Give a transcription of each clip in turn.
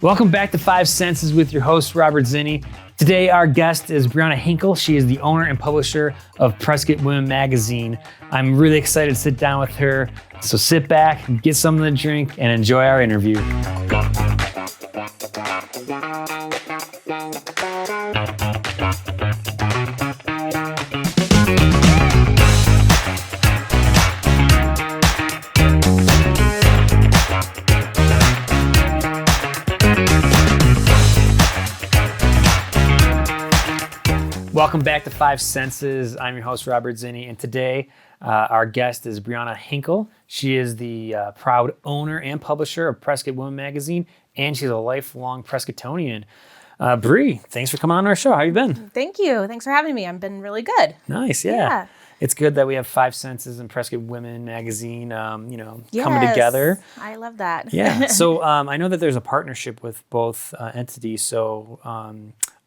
Welcome back to Five Senses with your host, Robert Zinni. Today, our guest is Breeanya Hinkel. She is the owner and publisher of Prescott Woman magazine. I'm really excited to sit down with her. So sit back, get something to drink, and enjoy our interview. Welcome back to Five Senses. I'm your host, Robert Zinni, and today our guest is Breeanya Hinkel. She is the proud owner and publisher of Prescott Woman magazine, and she's a lifelong Prescottonian. Bree, thanks for coming on our show. How you been? Thank you. Thanks for having me. I've been really good. Nice, yeah. It's good that we have Five Senses and Prescott Women magazine, coming together. I love that. Yeah. So I know that there's a partnership with both entities. So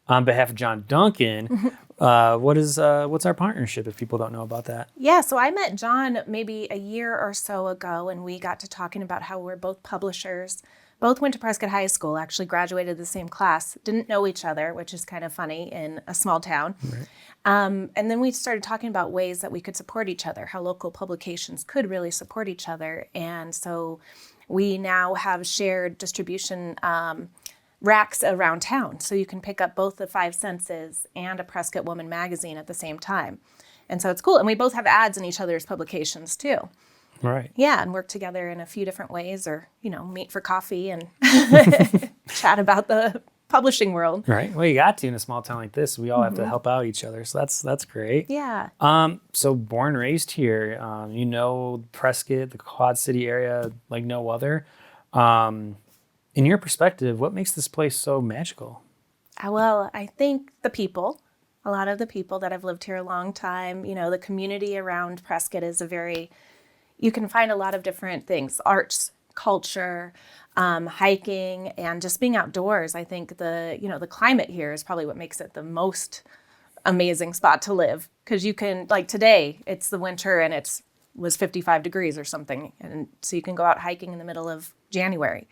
on behalf of John Duncan, what's our partnership if people don't know about that? Yeah, so I met John maybe a year or so ago, and we got to talking about how we're both publishers. Both went to Prescott High School, actually graduated the same class, didn't know each other, which is kind of funny in a small town. Right. And then we started talking about ways that we could support each other, how local publications could really support each other. And so we now have shared distribution racks around town. So you can pick up both the Five Senses and a Prescott Woman magazine at the same time. And so it's cool. And we both have ads in each other's publications too. Right. Yeah, and work together in a few different ways, or, meet for coffee and chat about the publishing world. Right. Well, you got to in a small town like this. We all have to help out each other. So that's great. Yeah. So born, raised here, Prescott, the Quad City area like no other. In your perspective, what makes this place so magical? Well, I think a lot of the people that have lived here a long time, the community around Prescott is you can find a lot of different things, arts, culture, hiking, and just being outdoors. I think the climate here is probably what makes it the most amazing spot to live. Because you can, like today, it's the winter and was 55 degrees or something. And so you can go out hiking in the middle of January.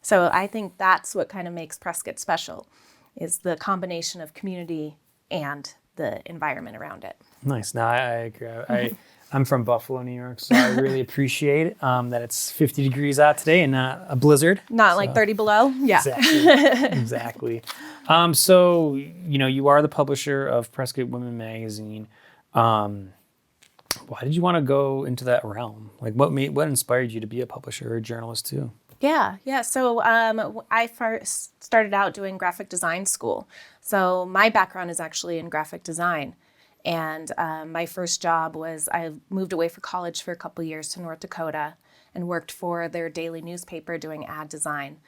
So I think that's what kind of makes Prescott special, is the community and the environment around it. Nice. No, I agree. I'm from Buffalo, New York, so I really appreciate that it's 50 degrees out today and not a blizzard. Not like 30 below? Yeah. Exactly. So, you are the publisher of Prescott Woman magazine. Why did you want to go into that realm? Like, what inspired you to be a publisher or a journalist too? Yeah. So I first started out doing graphic design school. So my background is actually in graphic design. And my first job was I moved away for college for a couple years to North Dakota and worked for their daily newspaper doing ad design.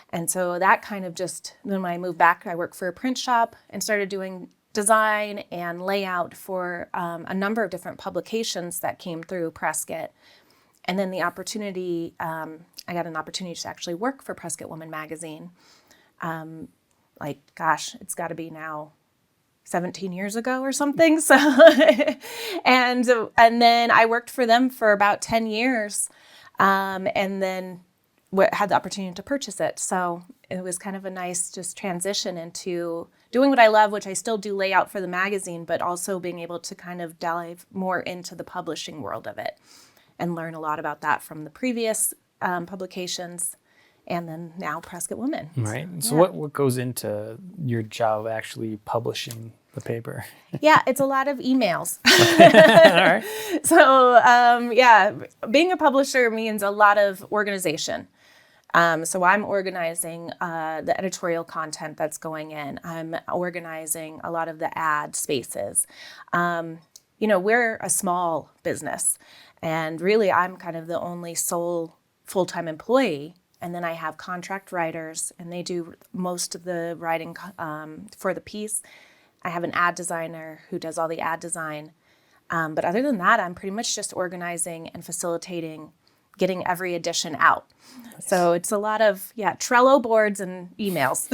And so that kind of when I moved back, I worked for a print shop and started doing design and layout for a number of different publications that came through Prescott. And then I got an opportunity to actually work for Prescott Woman magazine. It's got to be now 17 years ago or something. So, and then I worked for them for about 10 years, and then had the opportunity to purchase it. So it was kind of a nice just transition into doing what I love, which I still do layout for the magazine, but also being able to kind of dive more into the publishing world of it and learn a lot about that from the previous publications, and then now Prescott Woman. Right. So what goes into your job actually publishing the paper? Yeah, it's a lot of emails. All right. So being a publisher means a lot of organization. So I'm organizing the editorial content that's going in. I'm organizing a lot of the ad spaces. We're a small business, and really I'm kind of the only sole full-time employee. And then I have contract writers, and they do most of the writing for the piece. I have an ad designer who does all the ad design. But other than that, I'm pretty much just organizing and facilitating getting every edition out. Nice. So it's a lot of, Trello boards and emails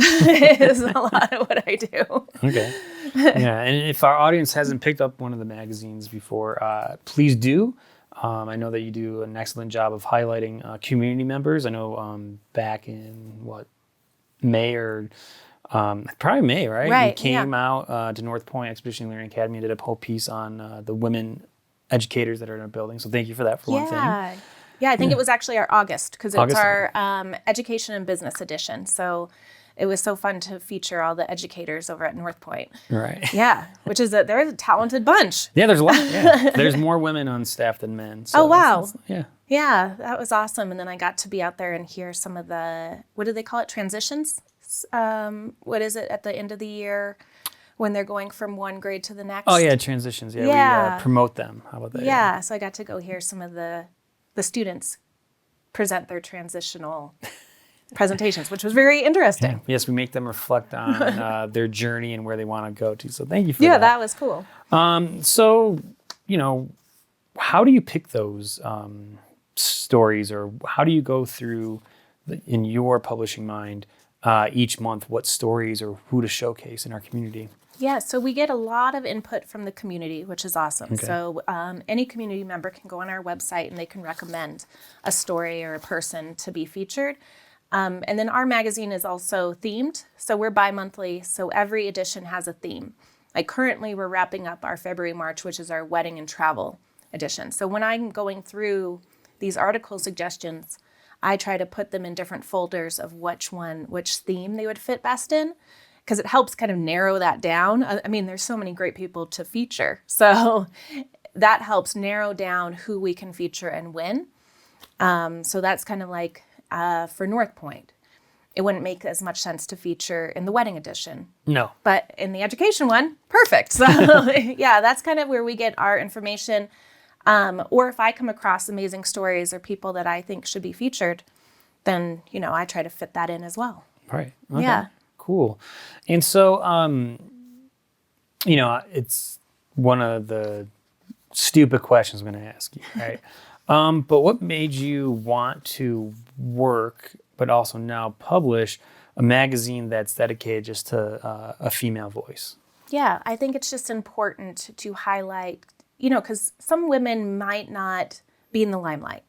is a lot of what I do. Okay. Yeah, and if our audience hasn't picked up one of the magazines before, please do. I know that you do an excellent job of highlighting community members. I know back in, May or probably May, right? Right, You yeah. came out to North Point Expeditionary Learning Academy and did a whole piece on the women educators that are in our building. So thank you for that for one thing. Yeah, I think it was actually our August because it's August, our education and business edition. So it was so fun to feature all the educators over at North Point. Right. Yeah, which is they're a talented bunch. Yeah, there's a lot. Yeah. There's more women on staff than men. So Oh, wow. yeah. Yeah, that was awesome. And then I got to be out there and hear some of the, what do they call it? Transitions? What is it at the end of the year when they're going from one grade to the next? Oh yeah, transitions. Yeah, Yeah. we promote them. How about that? Yeah, so I got to go hear some of the students present their transitional presentations, which was very interesting. Yeah. Yes, we make them reflect on their journey and where they want to go to. So thank you for Yeah, that. that was cool. So, how do you pick those stories, or how do you go through, in your publishing mind, each month, what stories or who to showcase in our community? Yeah, so we get a lot of input from the community, which is awesome. Okay. So any community member can go on our website and they can recommend a story or a person to be featured. And then our magazine is also themed. So we're bi-monthly, so every edition has a theme. Like currently we're wrapping up our February, March, which is our wedding and travel edition. So when I'm going through these article suggestions, I try to put them in different folders of which theme they would fit best in, because it helps kind of narrow that down. I mean, there's so many great people to feature. So that helps narrow down who we can feature and when. So that's kind of like for North Point. It wouldn't make as much sense to feature in the wedding edition. No. But in the education one, perfect. So yeah, that's kind of where we get our information. Or if I come across amazing stories or people that I think should be featured, then, I try to fit that in as well. Right. Okay. Yeah. Cool. And so, it's one of the stupid questions I'm going to ask you, right? But what made you want to work, but also now publish a magazine that's dedicated just to a female voice? Yeah, I think it's just important to highlight, because some women might not be in the limelight,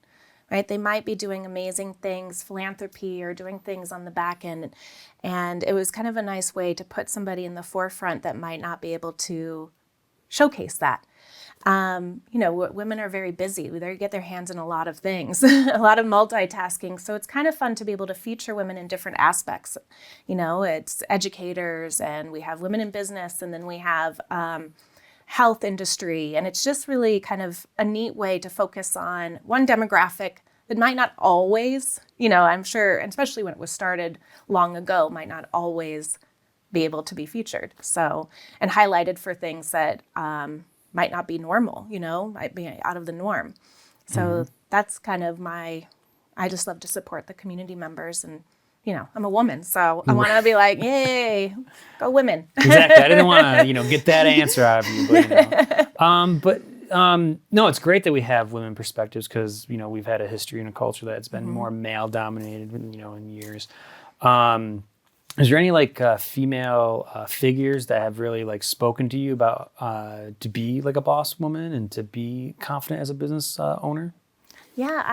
right? They might be doing amazing things, philanthropy, or doing things on the back end. And it was kind of a nice way to put somebody in the forefront that might not be able to showcase that. Women are very busy. They get their hands in a lot of things, a lot of multitasking. So it's kind of fun to be able to feature women in different aspects. It's educators, and we have women in business, and then we have health industry. And it's just really kind of a neat way to focus on one demographic that might not always, I'm sure, and especially when it was started long ago, might not always be able to be featured. So, and highlighted for things that might not be normal, might be out of the norm. So that's kind of I just love to support the community members, and, I'm a woman, so I want to be like, yay, go women. Exactly. I didn't want to, get that answer out of you, but, no, it's great that we have women perspectives, because, we've had a history and a culture that's been more male dominated, in years. Is there any female figures that have really spoken to you about to be like a boss woman and to be confident as a business owner? Yeah,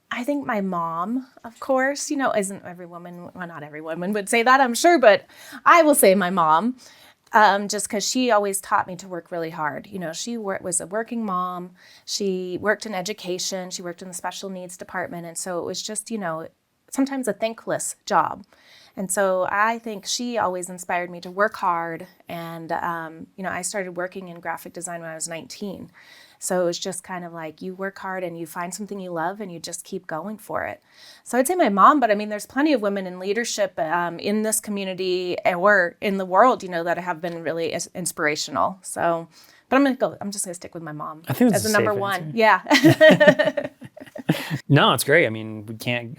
I think my mom, of course, isn't every woman, well, not every woman would say that, I'm sure, but I will say my mom, just because she always taught me to work really hard. She was a working mom. She worked in education. She worked in the special needs department. And so it was just, sometimes a thankless job. And so I think she always inspired me to work hard. And, I started working in graphic design when I was 19. So it was just kind of like you work hard and you find something you love and you just keep going for it. So I'd say my mom, but there's plenty of women in leadership in this community or in the world, that have been really inspirational. So, but I'm just going to stick with my mom I think that's as a the number safe one. answer. Yeah. No, it's great. We can't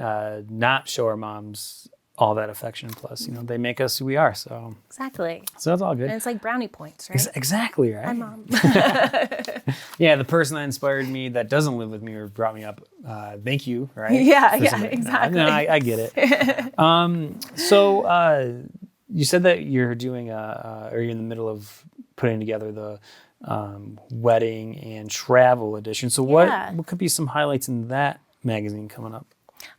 not show our moms all that affection. Plus, they make us who we are. So Exactly. So that's all good. And it's like brownie points, right? Exactly, right? My mom. Yeah, the person that inspired me that doesn't live with me or brought me up, thank you, right? Yeah, somebody. exactly. No, I get it. So you said that you're doing or you're in the middle of putting together the wedding and travel edition. So what could be some highlights in that magazine coming up?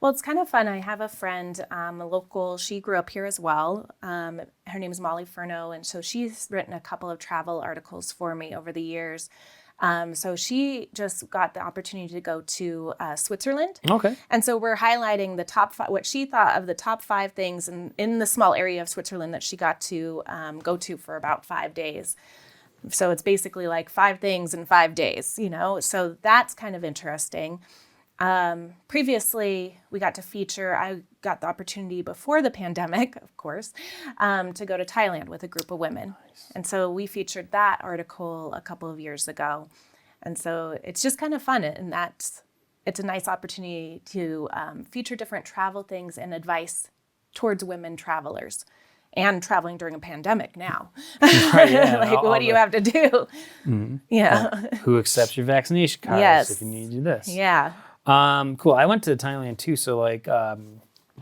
Well, it's kind of fun. I have a friend, a local, she grew up here as well. Her name is Molly Furno, and so she's written a couple of travel articles for me over the years. So she just got the opportunity to go to Switzerland. Okay. And so we're highlighting the top five, what she thought of the top 5 things in the small area of Switzerland that she got to go to for about 5 days. So it's basically like 5 things in 5 days, so that's kind of interesting. Previously, I got the opportunity before the pandemic, of course, to go to Thailand with a group of women. Nice. And so we featured that article a couple of years ago. And so it's just kind of fun. And it's a nice opportunity to feature different travel things and advice towards women travelers. And traveling during a pandemic now. Right, yeah. What do you have to do? Mm-hmm. Yeah. Who accepts your vaccination cards Yes. if you need to do this? Yeah. Cool. I went to Thailand too. So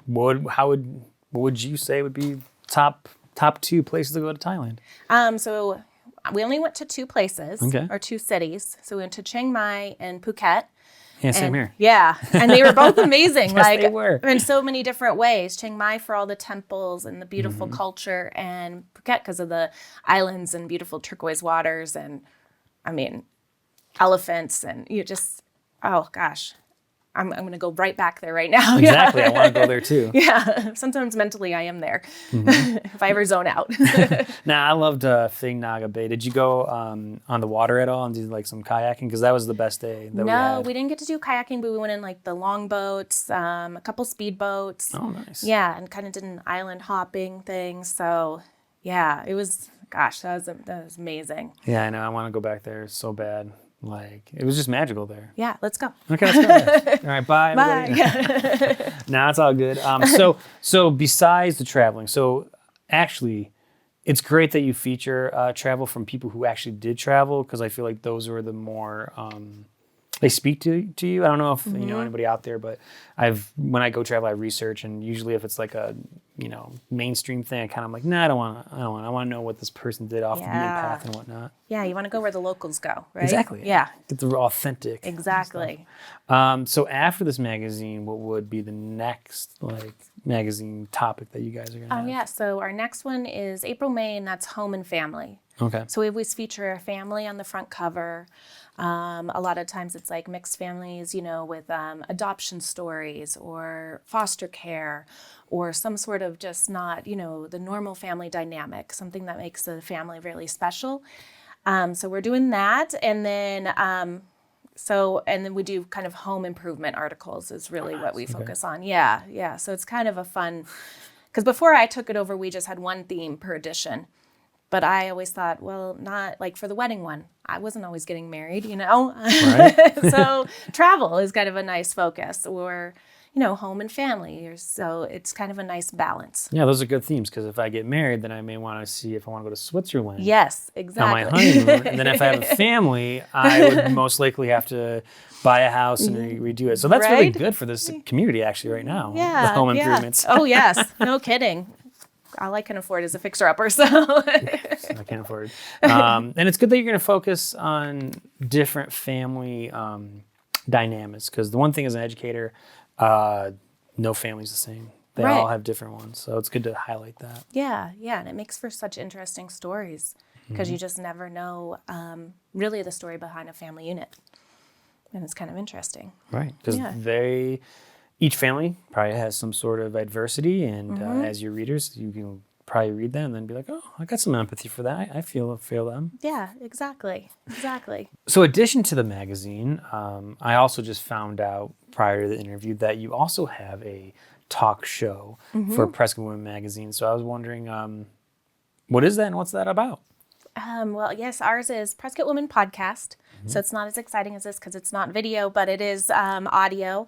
what would you say would be top 2 places to go to Thailand? So we only went to 2 places or 2 cities. So we went to Chiang Mai and Phuket. Yeah, same here. Yeah, and they were both amazing. Yes, they were. In so many different ways. Chiang Mai for all the temples and the beautiful culture, and Phuket because of the islands and beautiful turquoise waters, and elephants, and oh gosh. I'm going to go right back there right now. Exactly. I want to go there too. Yeah. Sometimes mentally I am there if I ever zone out. Now, I loved Phing Naga Bay. Did you go on the water at all and do some kayaking? Because that was the best day that we had. No, we didn't get to do kayaking, but we went in the long boats, a couple speed boats. Oh, nice. Yeah, and kind of did an island hopping thing. So, yeah, it was, gosh, that was amazing. Yeah, I know. I want to go back there so bad. It was just magical there. Yeah, let's go. Okay, let's go there. All right, bye. Bye. Nah, it's all good. So besides the traveling, so actually, it's great that you feature travel from people who actually did travel, because I feel like those are the more they speak to you. I don't know if you know anybody out there, but when I go travel, I research, and usually if it's a mainstream thing, I kind of like, nah, I don't want. I want to know what this person did off the beaten path and whatnot. Yeah, you want to go where the locals go, right? Exactly. Yeah. Get the authentic. Exactly. So after this magazine, what would be the next magazine topic that you guys are gonna have? Oh yeah. So our next one is April, May, and that's home and family. Okay. So we always feature a family on the front cover. A lot of times it's mixed families, with adoption stories or foster care or some sort of just not, the normal family dynamic, something that makes the family really special. So we're doing that. And then, and then we do kind of home improvement articles is really what we focus on. Yeah. Yeah. So it's kind of a fun, because before I took it over, we just had one theme per edition. But I always thought, well, not for the wedding one. I wasn't always getting married, Right. So travel is kind of a nice focus, or, home and family. So it's kind of a nice balance. Yeah, those are good themes, because if I get married, then I may want to see if I want to go to Switzerland. Yes, exactly. On my honeymoon. And then if I have a family, I would most likely have to buy a house and redo it. So that's really good for this community actually right now. Yeah. The home improvements. Oh, yes. No kidding. All I can afford is a fixer-upper, so. I can't afford. And it's good that you're going to focus on different family dynamics, because the one thing as an educator, no family's the same. They all have different ones, so it's good to highlight that. Yeah, and it makes for such interesting stories, because you just never know really the story behind a family unit, and it's kind of interesting. Right, because each family probably has some sort of adversity, and as your readers, you can probably read them and then be like, oh, I got some empathy for that. I feel them. Yeah, exactly. So addition to the magazine, I also just found out prior to the interview that you also have a talk show for Prescott Woman magazine. So I was wondering, what is that and what's that about? Well, yes, ours is Prescott Woman podcast. So it's not as exciting as this because it's not video, but it is audio.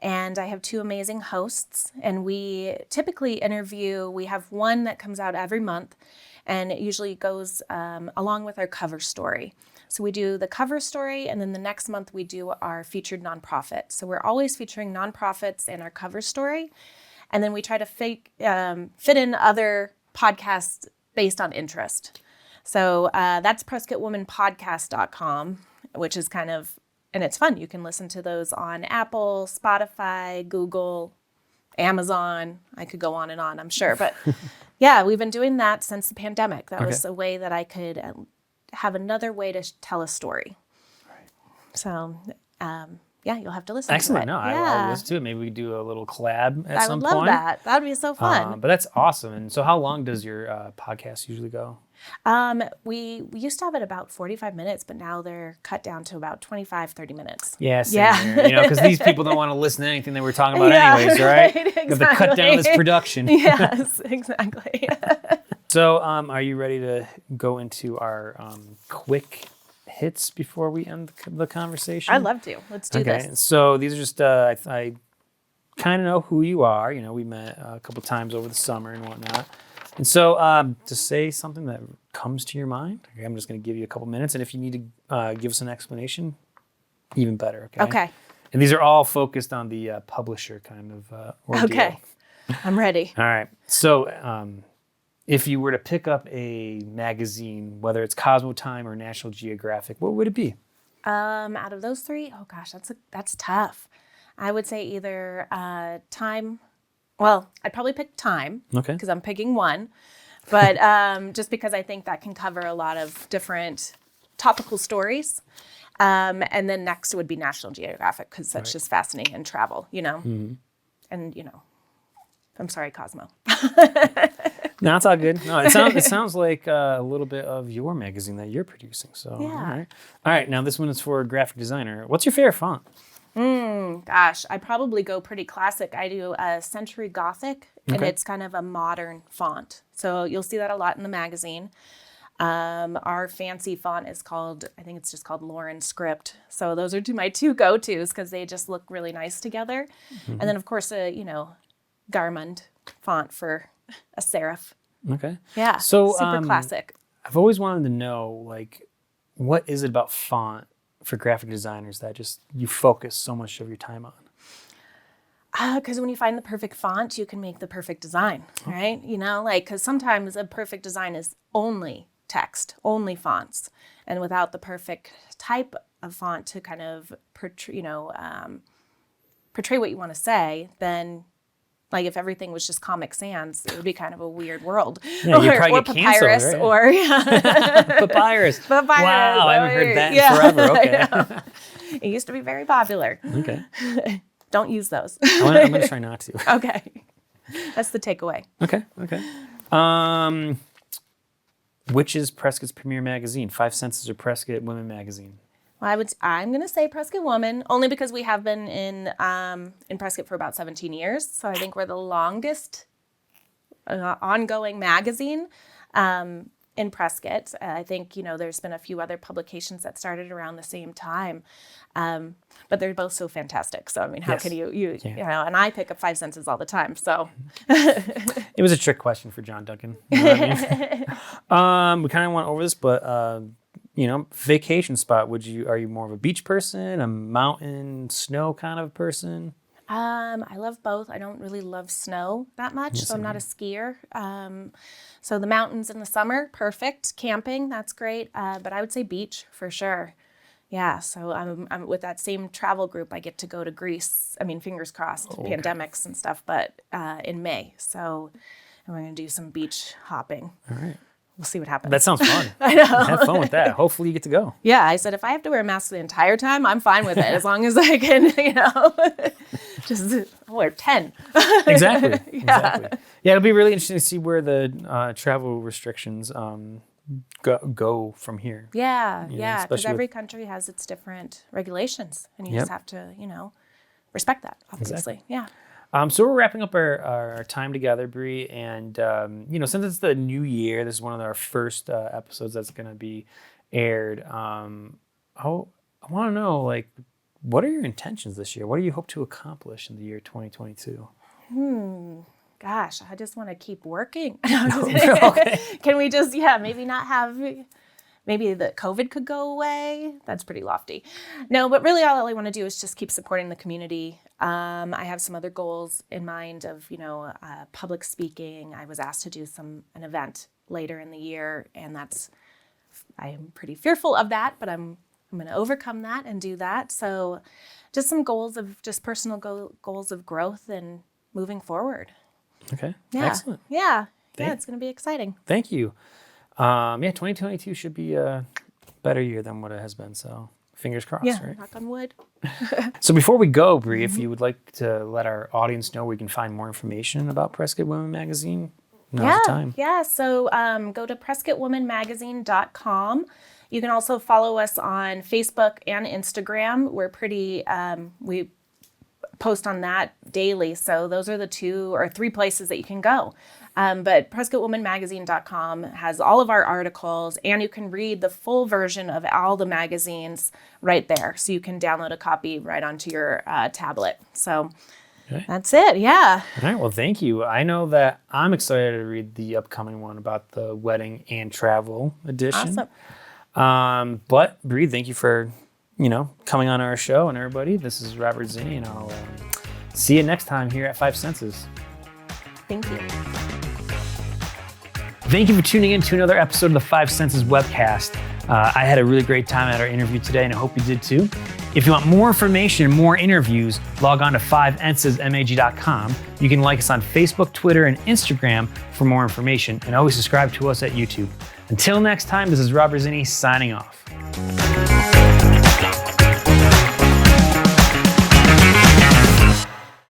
And I have 2 amazing hosts, and we typically interview, we have one that comes out every month, and it usually goes along with our cover story. So we do the cover story, and then the next month we do our featured nonprofit. So we're always featuring nonprofits in our cover story, and then we try to fit in other podcasts based on interest. So that's PrescottWomanPodcast.com, which is kind of and it's fun. You can listen to those on Apple, Spotify, Google, Amazon. I could go on and on, I'm sure. But yeah, we've been doing that since the pandemic. That was a way that I could have another way to tell a story. Right. So, yeah, you'll have to listen Excellent. to it. No, I'll listen to it. Maybe we do a little collab at some point. I would love that. That would be so fun. But that's awesome. And so how long does your podcast usually go? We used to have it about 45 minutes, but now they're cut down to about 25, 30 minutes. Yeah, same here. You know, because these people don't want to listen to anything that we're talking about anyways, right? Exactly. You have to cut down this production. Yes, exactly. So are you ready to go into our quick hits before we end the conversation? I'd love to. Let's do this. So these are just, I kind of know who you are. You know, we met a couple times over the summer and whatnot. And so to say something that comes to your mind, I'm just going to give you a couple minutes. And if you need to give us an explanation, even better. Okay. And these are all focused on the publisher kind of ordeal. Okay. I'm ready. All right. So if you were to pick up a magazine, whether it's Cosmo Time or National Geographic, what would it be? Out of those three, oh gosh, that's tough. I would say either Time. Well, I'd probably pick Time. Okay. Because I'm picking one, but just because I think that can cover a lot of different topical stories. And then next would be National Geographic because that's just fascinating and travel, you know. Mm-hmm. And you know, I'm sorry, Cosmo. No, it's all good. No, it sounds like a little bit of your magazine that you're producing. So, yeah. All right. Now this one is for a graphic designer. What's your favorite font? Gosh, I probably go pretty classic. I do a Century Gothic, and it's kind of a modern font. So you'll see that a lot in the magazine. Our fancy font is I think it's just called Lauren Script. So those are my two go-tos because they just look really nice together. Mm-hmm. And then, of course, Garmund font for a serif. Okay. Yeah, so super classic. I've always wanted to know, like, what is it about font for graphic designers that just you focus so much of your time on? Because when you find the perfect font, you can make the perfect design, right? You know, like, because sometimes a perfect design is only text, only fonts. And without the perfect type of font to kind of portray what you want to say, then like if everything was just Comic Sans, it would be kind of a weird world. Yeah, you'd probably or get Papyrus, canceled, right? Or Papyrus. Papyrus. Wow, I haven't heard that in forever. Okay. It used to be very popular. Okay. Don't use those. I'm going to try not to. Okay. That's the takeaway. Okay. Which is Prescott's premier magazine? 5 Senses or Prescott Woman magazine? Well, I'm going to say Prescott Woman, only because we have been in Prescott for about 17 years. So I think we're the longest ongoing magazine in Prescott. I think, there's been a few other publications that started around the same time. But they're both so fantastic. So, I mean, how can you and I pick up 5 Senses all the time. So it was a trick question for John Duncan. You know what I mean? We kind of went over this, but vacation spot. Are you more of a beach person, a mountain, snow kind of person? I love both. I don't really love snow that much, so I'm not a skier. So the mountains in the summer, perfect. Camping, that's great. But I would say beach for sure. Yeah, so I'm with that same travel group. I get to go to Greece. I mean, fingers crossed, pandemics and stuff, but in May. So we're going to do some beach hopping. All right. We'll see what happens. That sounds fun. I know. Have fun with that. Hopefully you get to go. Yeah, I said if I have to wear a mask the entire time, I'm fine with it. As long as I can, just wear 10. Exactly. Yeah, it'll be really interesting to see where the travel restrictions go from here. Yeah, because every country has its different regulations, and you just have to, respect that, obviously. Exactly. Yeah. So we're wrapping up our time together, Bree, and since it's the new year, this is one of our first episodes that's going to be aired. I want to know, like, what are your intentions this year? What do you hope to accomplish in the year 2022? Gosh, I just want to keep working. Okay. Can we just, maybe not have... Maybe the COVID could go away. That's pretty lofty. No, but really all I want to do is just keep supporting the community. I have some other goals in mind of, public speaking. I was asked to do an event later in the year, and I am pretty fearful of that, but I'm I'm going to overcome that and do that. So just some goals of just personal goals of growth and moving forward. Okay. Yeah. Excellent. Yeah. Yeah, it's going to be exciting. Thank you. 2022 should be a better year than what it has been. So fingers crossed, Yeah, right? knock on wood. So before we go, Bree, if you would like to let our audience know where we can find more information about Prescott Woman Magazine, now's the time. Yeah. So go to PrescottWomanMagazine.com. You can also follow us on Facebook and Instagram. We're pretty, we post on that daily. So those are the 2 or 3 places that you can go. But PrescottWomanMagazine.com has all of our articles, and you can read the full version of all the magazines right there. So you can download a copy right onto your tablet. So that's it. Yeah. All right. Well, thank you. I know that I'm excited to read the upcoming one about the wedding and travel edition. Awesome. But Bree, thank you for, coming on our show, and everybody. This is Robert Zinni, and I'll see you next time here at 5 Senses. Thank you. Thank you for tuning in to another episode of the 5 Senses webcast. I had a really great time at our interview today, and I hope you did too. If you want more information and more interviews, log on to 5ensesmag.com. You can like us on Facebook, Twitter, and Instagram for more information, and always subscribe to us at YouTube. Until next time, this is Robert Zinni signing off.